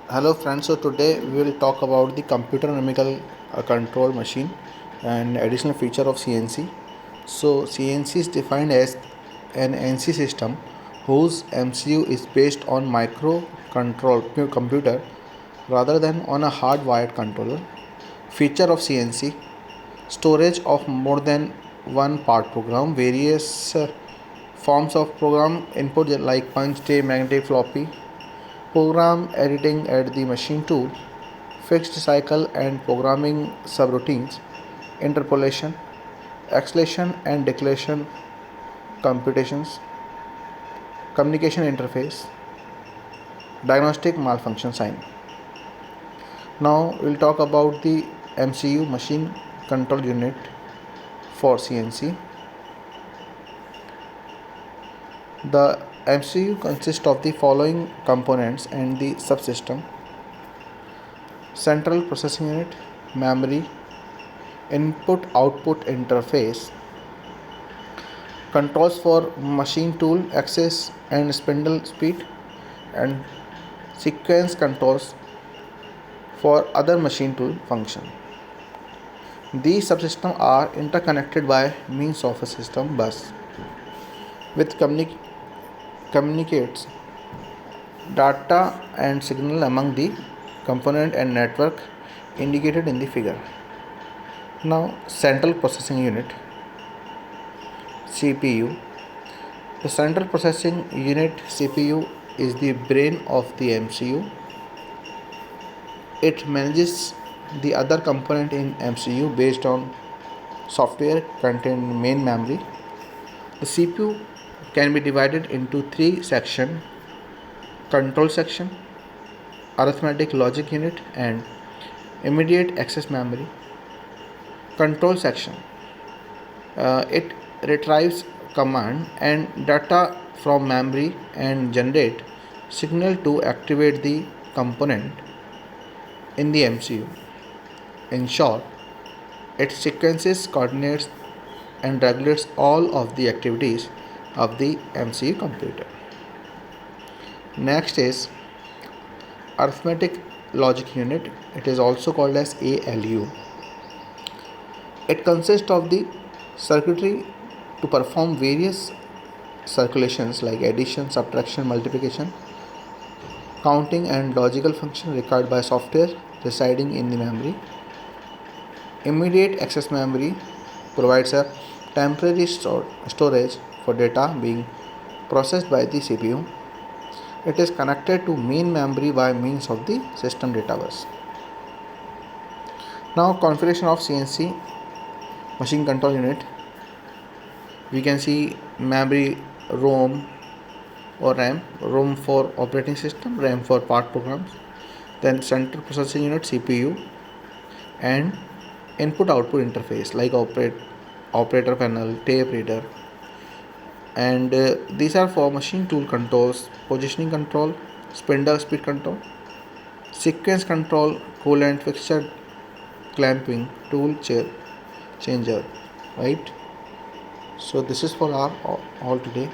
Hello friends, so today we will talk about the computer numerical control machine and additional feature of CNC. So CNC is defined as an NC system whose MCU is based on computer rather than on a hardwired controller. Feature of CNC: storage of more than one part program, various forms of program input like punch, tape, magnetic, floppy, program editing at the machine tool, fixed cycle and programming subroutines, interpolation, acceleration and deceleration computations, communication interface, diagnostic malfunction sign. Now we'll talk about the MCU machine control unit for CNC. The MCU consists of the following components and the subsystem: central processing unit, memory, input output interface, controls for machine tool access and spindle speed, and sequence controls for other machine tool function. These subsystems are interconnected by means of a system bus which communicates data and signal among the component and network indicated in the figure. Now, central processing unit, CPU. The central processing unit CPU is the brain of the MCU. It manages the other component in MCU based on software contained in main memory. The CPU can be divided into three sections: control section, arithmetic logic unit, and immediate access memory. Control section, it retrieves command and data from memory and generate signal to activate the component in the MCU. In short, it sequences, coordinates, and regulates all of the activities of the MCU computer. Next is arithmetic logic unit. It is also called as ALU. It consists of the circuitry to perform various calculations like addition, subtraction, multiplication, counting, and logical function required by software residing in the memory. Immediate access memory provides a temporary storage for data being processed by the CPU. It is connected to main memory by means of the system data bus. Now, configuration of CNC machine control unit. We can see memory, ROM or RAM. ROM for operating system, RAM for part programs. Then central processing unit, CPU, and input output interface like operator panel, tape reader, and these are for machine tool controls: positioning control, spindle speed control, sequence control, coolant fixture, clamping, tool changer, right? So this is for our all today.